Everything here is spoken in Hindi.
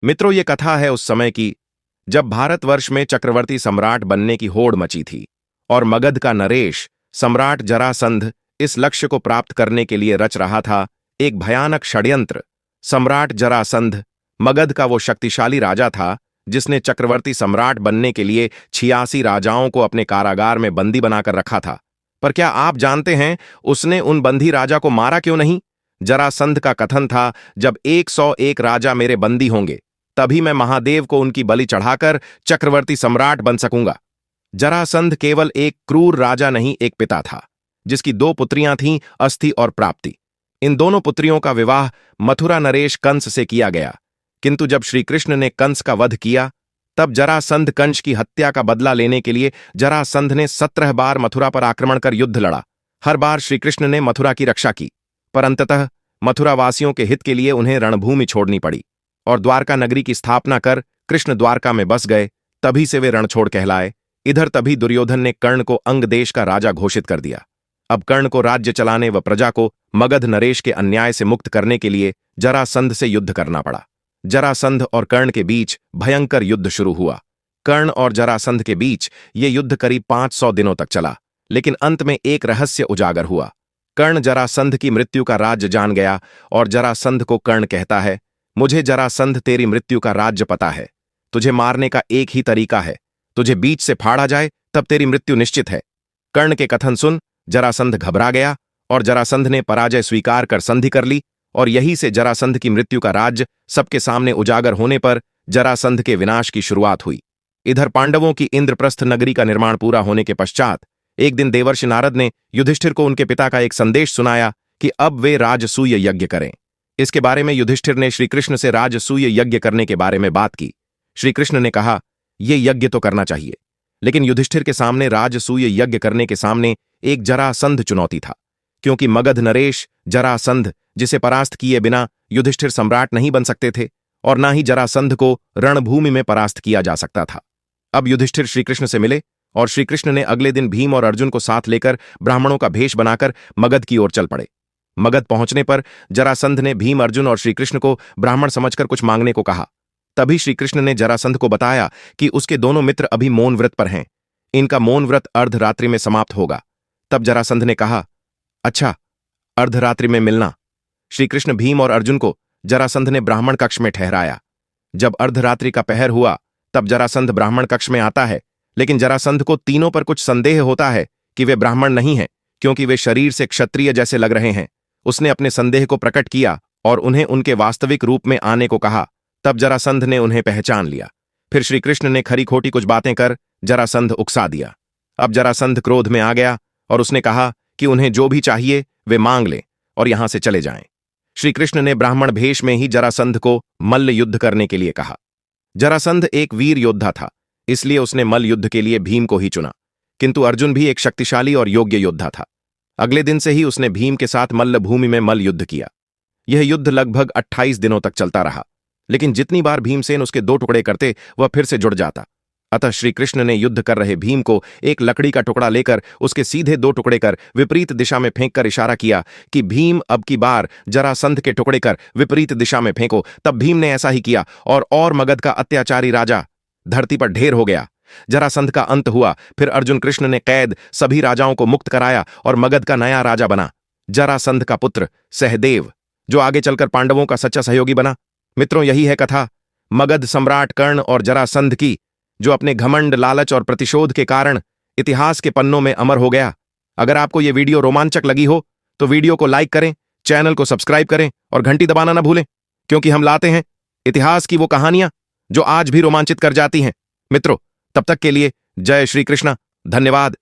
मित्रों, ये कथा है उस समय की जब भारतवर्ष में चक्रवर्ती सम्राट बनने की होड़ मची थी और मगध का नरेश सम्राट जरासंध इस लक्ष्य को प्राप्त करने के लिए रच रहा था एक भयानक षड्यंत्र। सम्राट जरासंध मगध का वो शक्तिशाली राजा था जिसने चक्रवर्ती सम्राट बनने के लिए 86 राजाओं को अपने कारागार में बंदी बनाकर रखा था। पर क्या आप जानते हैं उसने उन बंदी राजा को मारा क्यों नहीं? जरासंध का कथन था, जब 101 राजा मेरे बंदी होंगे तभी मैं महादेव को उनकी बलि चढ़ाकर चक्रवर्ती सम्राट बन सकूंगा। जरासंध केवल एक क्रूर राजा नहीं, एक पिता था जिसकी 2 पुत्रियां थीं, अस्थि और प्राप्ति। इन दोनों पुत्रियों का विवाह मथुरा नरेश कंस से किया गया, किंतु जब श्री कृष्ण ने कंस का वध किया तब जरासंध कंस की हत्या का बदला लेने के लिए जरासंध ने 17 बार मथुरा पर आक्रमण कर युद्ध लड़ा। हर बार श्री कृष्ण ने मथुरा की रक्षा की, पर अंततः मथुरा वासियों के हित के लिए उन्हें रणभूमि छोड़नी पड़ी और द्वारका नगरी की स्थापना कर कृष्ण द्वारका में बस गए। तभी से वे रणछोड़ कहलाए। इधर तभी दुर्योधन ने कर्ण को अंग देश का राजा घोषित कर दिया। अब कर्ण को राज्य चलाने व प्रजा को मगध नरेश के अन्याय से मुक्त करने के लिए जरासंध से युद्ध करना पड़ा। जरासंध और कर्ण के बीच भयंकर युद्ध शुरू हुआ। कर्ण और जरासंध के बीच ये युद्ध करीब 500 दिनों तक चला, लेकिन अंत में एक रहस्य उजागर हुआ। कर्ण जरासंध की मृत्यु का राज्य जान गया और जरासंध को कर्ण कहता है, मुझे जरासंध तेरी मृत्यु का राज्य पता है। तुझे मारने का एक ही तरीका है, तुझे बीच से फाड़ा जाए तब तेरी मृत्यु निश्चित है। कर्ण के कथन सुन जरासंध घबरा गया और जरासंध ने पराजय स्वीकार कर संधि कर ली और यही से जरासंध की मृत्यु का राज्य सबके सामने उजागर होने पर जरासंध के विनाश की शुरुआत हुई। इधर पांडवों की इंद्रप्रस्थ नगरी का निर्माण पूरा होने के पश्चात एक दिन देवर्षि नारद ने युधिष्ठिर को उनके पिता का एक संदेश सुनाया कि अब वे राजसूय यज्ञ करें। इसके बारे में युधिष्ठिर ने श्रीकृष्ण से राजसूय यज्ञ करने के बारे में बात की। श्रीकृष्ण ने कहा, यह यज्ञ तो करना चाहिए, लेकिन युधिष्ठिर के सामने राजसूय यज्ञ करने के सामने एक जरासंध चुनौती था, क्योंकि मगध नरेश जरासंध जिसे परास्त किए बिना युधिष्ठिर सम्राट नहीं बन सकते थे और ना ही जरासंध को रणभूमि में परास्त किया जा सकता था। अब युधिष्ठिर श्रीकृष्ण से मिले और श्रीकृष्ण ने अगले दिन भीम और अर्जुन को साथ लेकर ब्राह्मणों का भेष बनाकर मगध की ओर चल पड़े। मगध पहुंचने पर जरासंध ने भीम, अर्जुन और श्रीकृष्ण को ब्राह्मण समझकर कुछ मांगने को कहा। तभी श्रीकृष्ण ने जरासंध को बताया कि उसके दोनों मित्र अभी मौन व्रत पर हैं, इनका मौन व्रत अर्धरात्रि में समाप्त होगा। तब जरासंध ने कहा, अच्छा, अर्धरात्रि में मिलना। श्रीकृष्ण भीम और अर्जुन को जरासंध ने ब्राह्मण कक्ष में ठहराया। जब अर्धरात्रि का पहर हुआ तब जरासंध ब्राह्मण कक्ष में आता है, लेकिन जरासंध को तीनों पर कुछ संदेह होता है कि वे ब्राह्मण नहीं हैं, क्योंकि वे शरीर से क्षत्रिय जैसे लग रहे हैं। उसने अपने संदेह को प्रकट किया और उन्हें उनके वास्तविक रूप में आने को कहा। तब जरासंध ने उन्हें पहचान लिया। फिर श्रीकृष्ण ने खरी खोटी कुछ बातें कर जरासंध उकसा दिया। अब जरासंध क्रोध में आ गया और उसने कहा कि उन्हें जो भी चाहिए वे मांग लें और यहां से चले जाएं। श्रीकृष्ण ने ब्राह्मण भेष में ही जरासंध को मल्ल युद्ध करने के लिए कहा। जरासंध एक वीर योद्धा था, इसलिए उसने मल्ल युद्ध के लिए भीम को ही चुना, किंतु अर्जुन भी एक शक्तिशाली और योग्य योद्धा था। अगले दिन से ही उसने भीम के साथ मल्ल भूमि में मल्ल युद्ध किया। यह युद्ध लगभग 28 दिनों तक चलता रहा, लेकिन जितनी बार भीमसेन उसके 2 टुकड़े करते वह फिर से जुड़ जाता। अतः श्रीकृष्ण ने युद्ध कर रहे भीम को एक लकड़ी का टुकड़ा लेकर उसके सीधे 2 टुकड़े कर विपरीत दिशा में फेंककर इशारा किया कि भीम, अब की बार जरासंध के टुकड़े कर विपरीत दिशा में फेंको। तब भीम ने ऐसा ही किया और मगध का अत्याचारी राजा धरती पर ढेर हो गया। जरासंध का अंत हुआ। फिर अर्जुन कृष्ण ने कैद सभी राजाओं को मुक्त कराया और मगध का नया राजा बना जरासंध का पुत्र सहदेव, जो आगे चलकर पांडवों का सच्चा सहयोगी बना। मित्रों, यही है कथा मगध सम्राट कर्ण और जरासंध की, जो अपने घमंड, लालच और प्रतिशोध के कारण इतिहास के पन्नों में अमर हो गया। अगर आपको यह वीडियो रोमांचक लगी हो तो वीडियो को लाइक करें, चैनल को सब्सक्राइब करें और घंटी दबाना ना भूलें, क्योंकि हम लाते हैं इतिहास की वो कहानियां जो आज भी रोमांचित कर जाती हैं। मित्रों, तब तक के लिए जय श्री कृष्ण। धन्यवाद।